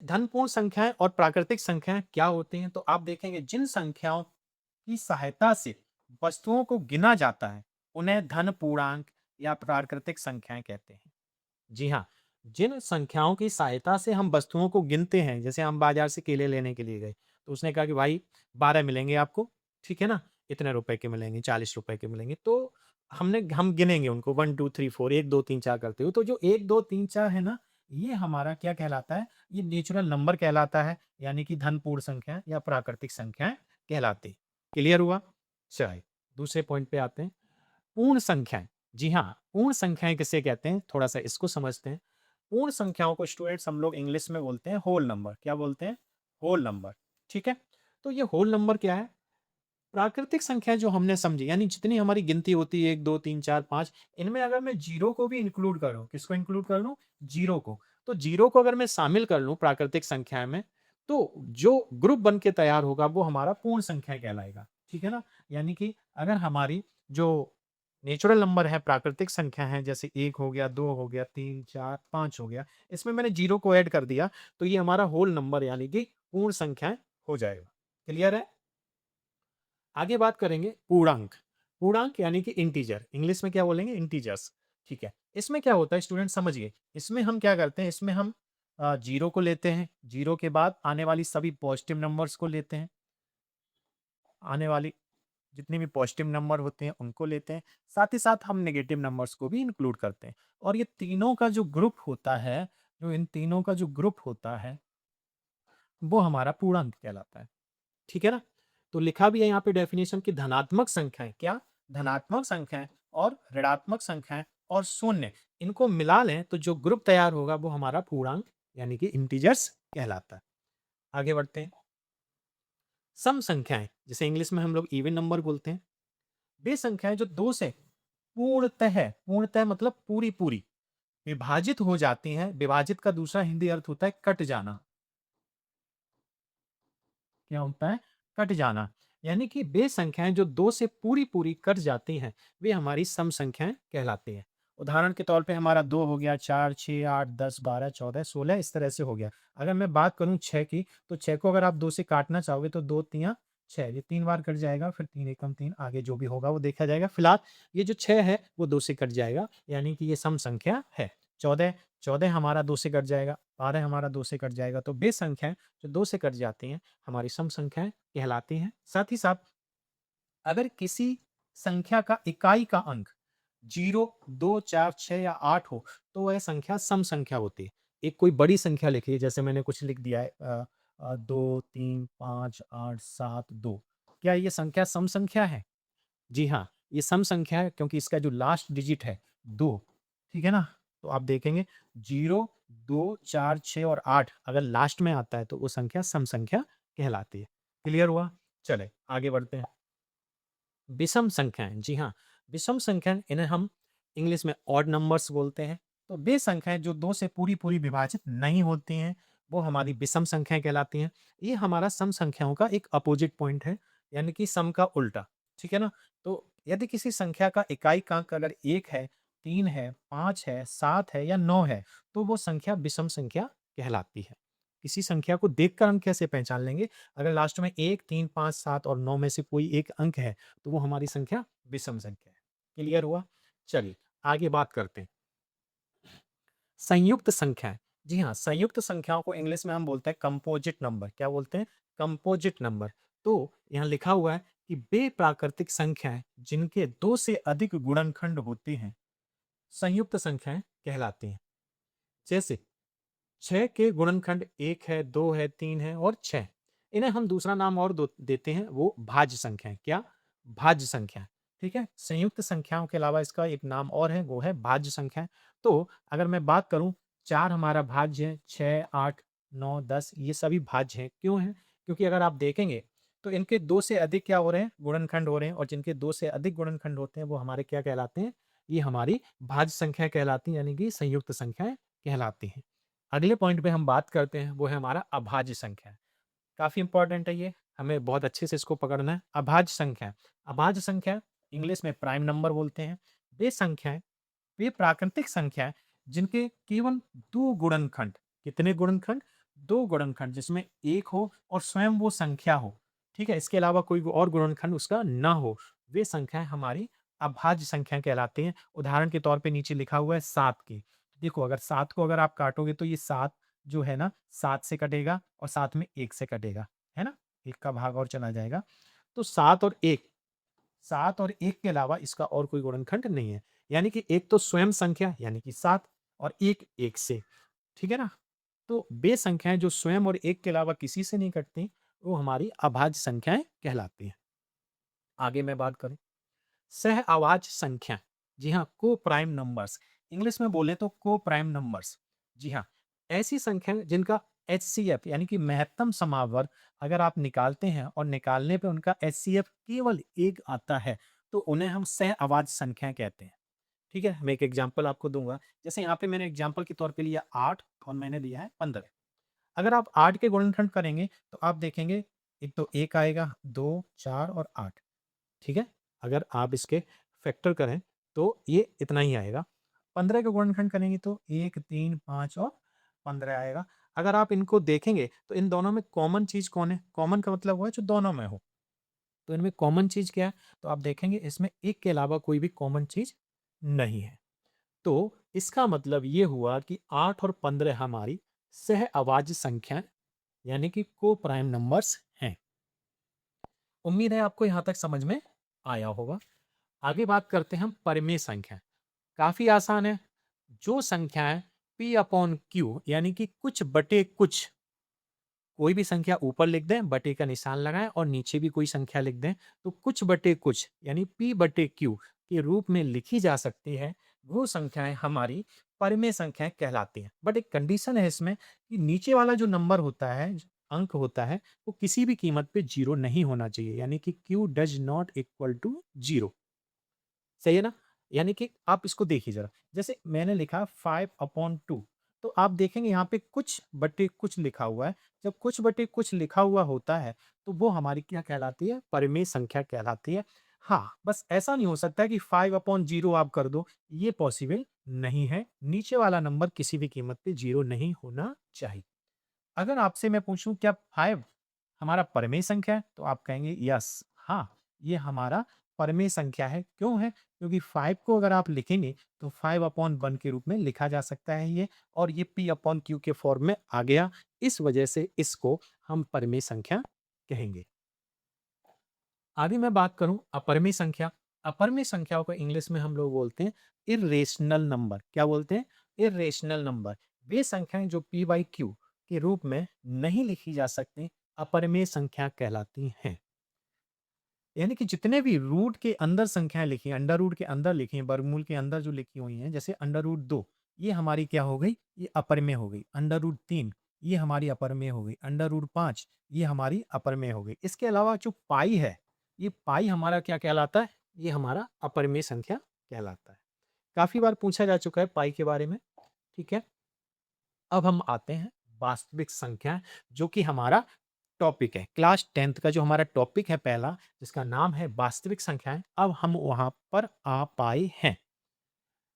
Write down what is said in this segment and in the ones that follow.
धनपूर्ण संख्याएं और प्राकृतिक संख्याएं क्या होती हैं, तो आप देखेंगे जिन संख्याओं की सहायता से वस्तुओं को गिना जाता है उन्हें धन पूर्णांक या प्राकृतिक संख्याएं कहते हैं। जी हाँ, जिन संख्याओं की सहायता से हम वस्तुओं को गिनते हैं, जैसे हम बाजार से केले लेने के लिए गए, तो उसने कहा कि भाई 12 मिलेंगे आपको, ठीक है ना? इतने रुपए के मिलेंगे, 40 रुपए के मिलेंगे। तो हम गिनेंगे उनको 1 2 3 4 1 2 3 4 करते हुए। तो जो 1 2 3 4 है ना, ये हमारा क्या कहलाता है? ये नेचुरल नंबर कहलाता है, यानी कि धनपूर्ण संख्या या प्राकृतिक संख्याएँ कहलाती। क्लियर हुआ? चलिए, दूसरे पॉइंट पे आते हैं। पूर्ण संख्याएँ। जी हाँ, पूर्ण संख्याएँ किसे कहते हैं? थोड़ा-सा इसको समझते हैं। पूर्ण संख्याओं को स्टूडेंट्स हम लोग इंग्लिश में बोलते हैं होल नंबर। क्या बोलते हैं? होल नंबर, ठीक है? तो ये होल नंबर क्या है? प्राकृतिक संख्या जो हमने समझी, यानी जितनी हमारी गिनती होती है 1 2 3 4 5, इनमें अगर मैं ज़ीरो को भी इंक्लूड करूँ, किसको इंक्लूड कर लूँ? ज़ीरो को। तो ज़ीरो को अगर मैं शामिल कर लूँ प्राकृतिक संख्या में, तो जो ग्रुप बन के तैयार होगा वो हमारा पूर्ण संख्या कहलाएगा। ठीक है ना? यानी कि अगर हमारी जो नेचुरल नंबर है, प्राकृतिक संख्या है, जैसे 1 हो गया, 2 हो गया, 3 4 5 हो गया, इसमें मैंने ज़ीरो को ऐड कर दिया, तो ये हमारा होल नंबर यानी कि पूर्ण संख्याएँ हो जाएगा। क्लियर है? आगे बात करेंगे पूर्णांक। पूर्णांक यानी कि इंटीजर, इंग्लिश में क्या बोलेंगे? इंटीजर्स, ठीक है। इसमें क्या होता है स्टूडेंट समझिए, इसमें हम क्या करते हैं, इसमें हम जीरो को लेते हैं, जीरो के बाद आने वाली सभी पॉजिटिव नंबर्स को लेते हैं, आने वाली जितने भी पॉजिटिव नंबर होते हैं उनको लेते हैं, साथ ही साथ हम नेगेटिव नंबर्स को भी इंक्लूड करते हैं। और ये तीनों का जो ग्रुप होता है, जो इन तीनों का जो ग्रुप होता है, वो हमारा पूर्णांक कहलाता है। ठीक है ना? तो लिखा भी है यहाँ पे डेफिनेशन की धनात्मक संख्याएँ क्या? धनात्मक संख्याएँ और ऋणात्मक संख्याएँ और शून्य, इनको मिला लें तो जो ग्रुप तैयार होगा वो हमारा पूर्णांक यानी कि इंटीजर्स कहलाता है। आगे बढ़ते हैं। सम संख्याएँ, जिसे इंग्लिश में हम लोग इवन नंबर बोलते हैं। वे संख्याएँ जो 2 से पूर्णतः मतलब पूरी-पूरी विभाजित हो जाती हैं। विभाजित का दूसरा हिंदी अर्थ होता है कट जाना। क्या होता है? कट जाना। यानी कि वे संख्याएँ जो 2 से पूरी-पूरी कट जाती हैं, वे हमारी सम संख्याएँ कहलाती हैं। उदाहरण के तौर पे हमारा 2 हो गया, 4, 6, 8, 10, 12, 14, 16 इस तरह से हो गया। अगर मैं बात करूँ 6 की, तो 6 को अगर आप 2 से काटना चाहोगे तो 2 तिया 6, ये 3 बार कट जाएगा, फिर 3 एकम 3, आगे जो भी होगा वो देखा जाएगा। फिलहाल ये जो 6 है वो 2 से कट जाएगा, यानी कि ये सम संख्या है। 14 14 हमारा 2 से कट जाएगा, 12 हमारा 2 से कट जाएगा, तो वे संख्याएँ जो 2 से कट जाती हैं, हमारी सम संख्याएँ कहलाती हैं। साथ ही साथ अगर किसी संख्या का इकाई का अंक 0, 2, 4, 6 या 8 हो, तो वह संख्या सम संख्या होती है। एक कोई बड़ी संख्या लिखिए, जैसे मैंने कुछ लिख दिया है 2, 3, 5, 8, 7, 2। क्या ये संख्या सम संख्या है? जी हाँ, ये सम संख्या है क्योंकि इसका जो लास्ट डिजिट है 2, ठीक है ना? तो आप देखेंगे 0, 2, 4, 6 और 8 अगर लास्ट में आता है तो वो संख्या सम संख्या कहलाती है। क्लियर हुआ? चलें आगे बढ़ते हैं। विषम संख्याएँ, जी हाँ, विषम संख्याएँ इन्हें हम इंग्लिश में ऑड नंबर्स बोलते हैं। तो वे संख्याएँ जो 2 से पूरी-पूरी विभाजित नहीं होती हैं, वो हमारी विषम संख्याएँ कहलाती हैं। ये हमारा सम संख्याओं का एक अपोजिट पॉइंट है, यानी कि सम का उल्टा, ठीक है ना? तो यदि किसी संख्या का इकाई का अंक अगर 1 है, 3 है, 5 है, 7 है या 9 है, तो वो संख्या विषम संख्या कहलाती है। किसी संख्या को देखकर हम कैसे पहचान लेंगे? अगर लास्ट में 1, 3, 5, 7 और 9 में से कोई एक अंक है, तो वो हमारी संख्या विषम संख्या है। क्लियर हुआ? चलिए आगे बात करते हैं। संयुक्त संख्याएँ। जी हाँ, संयुक्त संख्याओं को इंग्लिश में हम बोलते हैं कंपोजिट नंबर। क्या बोलते हैं? Composite number. तो यहाँ लिखा हुआ है कि वे प्राकृतिक संख्याएँ जिनके 2 से अधिक गुणनखंड होते हैं, संयुक्त संख्याएँ कहलाती हैं। जैसे 6 के गुणनखंड 1 है, 2 है, 3 है और 6। इन्हें हम दूसरा नाम और दो देते हैं, वो भाज्य संख्या है। क्या? भाज्य संख्या, ठीक है? संयुक्त संख्याओं के अलावा इसका एक नाम और है, वो है भाज्य संख्या। तो अगर मैं बात करूँ 4 हमारा भाज्य है, 6, 8, 9, 10 ये सभी भाज्य हैं। क्यों हैं? क्योंकि अगर आप देखेंगे तो इनके 2 से अधिक क्या हो रहे हैं? गुणनखंड हो रहे हैं और जिनके 2 से अधिक गुणनखंड होते हैं वो हमारे क्या कहलाते हैं? ये हमारी भाज्य संख्या कहलाती हैं, यानी कि संयुक्त संख्याएँ कहलाती हैं। अगले पॉइंट पे हम बात करते हैं, वो है हमारा अभाज्य संख्या। काफ़ी इंपॉर्टेंट है ये, हमें बहुत अच्छे से इसको पकड़ना है। अभाज्य संख्या, अभाज्य संख्या इंग्लिश में प्राइम नंबर बोलते हैं। वे संख्याएँ, वे प्राकृतिक संख्याएँ जिनके केवल 2 गुणनखंड, कितने गुणनखंड? दो गुणनखंड जिसमें एक हो और स्वयं वो संख्या हो, ठीक है, इसके अलावा कोई और गुणनखंड उसका ना हो, वे संख्याएं हमारी अभाज्य संख्या कहलाती हैं। उदाहरण के तौर पे नीचे लिखा हुआ है 7 की। देखो अगर 7 को अगर आप काटोगे तो ये 7 जो है ना 7 से कटेगा और साथ में 1 से कटेगा, है ना? 1 का भाग और चला जाएगा। तो 7 और 1 के अलावा इसका और कोई गुणनखंड नहीं है। यानी कि एक तो स्वयं संख्या यानी कि 7 और एक 1 से, ठीक है ना? तो वे संख्याएँ जो स्वयं और 1 के अलावा किसी से नहीं कटती, वो हमारी अभाज्य संख्याएँ कहलाती हैं। आगे मैं बात करूँ, सह-अभाज्य संख्या, जी हाँ, को-प्राइम नंबर्स, इंग्लिश में बोलें तो को-प्राइम नंबर्स। जी हाँ, ऐसी संख्याएँ जिनका एचसीएफ यानी कि महत्तम समावर्ग अगर आप निकालते हैं और निकालने पे उनका एचसीएफ केवल 1 आता है, तो उन्हें हम सह-अभाज्य संख्या कहते हैं। ठीक है? मैं एक एग्ज़ाम्पल आपको दूँगा। जैसे यहाँ पे मैंने एग्ज़ाम्पल के तौर पे लिया 8 और मैंने दिया है 15। अगर आप 8 के गुणनखंड करेंगे तो आप देखेंगे एक तो 1 आएगा, 2, 4 और 8, ठीक है? अगर आप इसके फैक्टर करें तो ये इतना ही आएगा। 15 के गुणनखंड करेंगे तो 1, 3, 5 और 15 आएगा। अगर आप इनको देखेंगे तो इन दोनों में कॉमन चीज़ कौन है? कॉमन का मतलब हुआ है जो दोनों में हो। तो इनमें कॉमन चीज़ क्या है? तो आप देखेंगे इसमें 1 के अलावा कोई भी कॉमन चीज़ नहीं है। तो इसका मतलब ये हुआ कि 8 और 15 हमारी सह-अभाज्य संख्या यानी कि को-प्राइम नंबर्स हैं। उम्मीद है आपको यहाँ तक समझ में आया होगा। आगे बात करते हैं हम परिमेय संख्या। काफ़ी आसान है। जो संख्याएँ P अपॉन Q यानी कि कुछ बटे कुछ, कोई भी संख्या ऊपर लिख दें, बटे का निशान लगाएँ और नीचे भी कोई संख्या लिख दें, तो कुछ बटे कुछ यानी P बटे Q के रूप में लिखी जा सकती है, वो संख्याएँ हमारी परिमेय संख्याएँ कहलाती हैं। बट एक कंडीशन है इसमें कि नीचे वाला जो नंबर होता है, अंक होता है, वो किसी भी कीमत पे 0 नहीं होना चाहिए, यानी कि Q does not equal to 0। सही है ना? यानी कि आप इसको देखिए ज़रा, जैसे मैंने लिखा 5/2 तो आप देखेंगे यहाँ पे कुछ बटे कुछ लिखा हुआ है। जब कुछ बटे कुछ लिखा हुआ होता है, तो वो हमारी क्या कहलाती है? परिमेय संख्या कहलाती है। हाँ, बस ऐसा नहीं हो सकता है कि 5/0 आप कर दो, ये पॉसिबल नहीं है। नीचे वाला नंबर किसी भी कीमत पे 0 नहीं होना चाहिए। अगर आपसे मैं पूछूं क्या 5 हमारा परमेय संख्या है तो आप कहेंगे यस, हाँ, ये हमारा परमेय संख्या है। क्यों है? क्योंकि 5 को अगर आप लिखेंगे तो 5/1 के रूप में लिखा जा सकता है ये, और ये P/Q के फॉर्म में आ गया। इस वजह से इसको हम परमेय संख्या कहेंगे। आगे मैं बात करूं अपरिमेय संख्या। अपरिमेय संख्याओं को इंग्लिश में हम लोग बोलते हैं इर्रेशनल नंबर। क्या बोलते हैं? Irrational number. वे संख्याएं जो P/Q के रूप में नहीं लिखी जा सकती, अपरिमेय संख्या कहलाती हैं। यानी कि जितने भी रूट के अंदर संख्याएं लिखी हैं, अंडर रूट के अंदर लिखी हैं, वर्गमूल के अंदर जो लिखी हुई हैं, जैसे अंडर रूट 2, ये हमारी क्या हो गई? ये अपरिमेय हो गई। अंडर रूट 3, ये हमारी अपरिमेय हो गई। अंडर रूट 5, ये हमारी अपरिमेय हो गई। इसके अलावा जो पाई है, ये पाई हमारा क्या कहलाता है? ये हमारा अपरिमेय संख्या कहलाता है। काफी बार पूछा जा चुका है पाई के बारे में, ठीक है। अब हम आते हैं वास्तविक संख्या, जो कि हमारा टॉपिक है। क्लास 10th का जो हमारा टॉपिक है पहला, जिसका नाम है वास्तविक संख्याएं, अब हम वहां पर आ पाए हैं।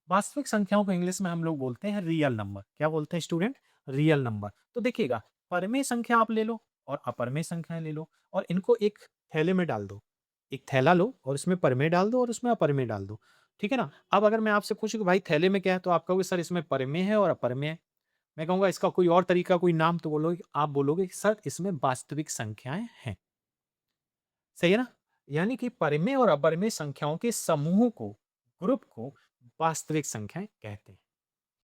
वास्तविक संख्याओं को इंग्लिश में हम लोग बोलते हैं रियल नंबर। क्या बोलते हैं स्टूडेंट? Real number. तो देखिएगा, परमेय संख्या आप ले लो और अपरमेय संख्याएं ले लो और इनको एक थैले में डाल दो। एक थैला लो और उसमें परमेय डाल दो और उसमें अपरमेय डाल दो। ठीक है ना? अब अगर मैं आपसे पूछूं कि भाई थैले में क्या है, तो आप कहोगे सर इसमें परमेय है और अपरमेय है। मैं कहूँगा इसका कोई और तरीका, कोई नाम, तो बोलोगे, आप बोलोगे कि सर इसमें वास्तविक संख्याएँ हैं। सही है ना? यानी कि परिमेय और अपरिमेय संख्याओं के समूह को, ग्रुप को वास्तविक संख्याएँ कहते हैं।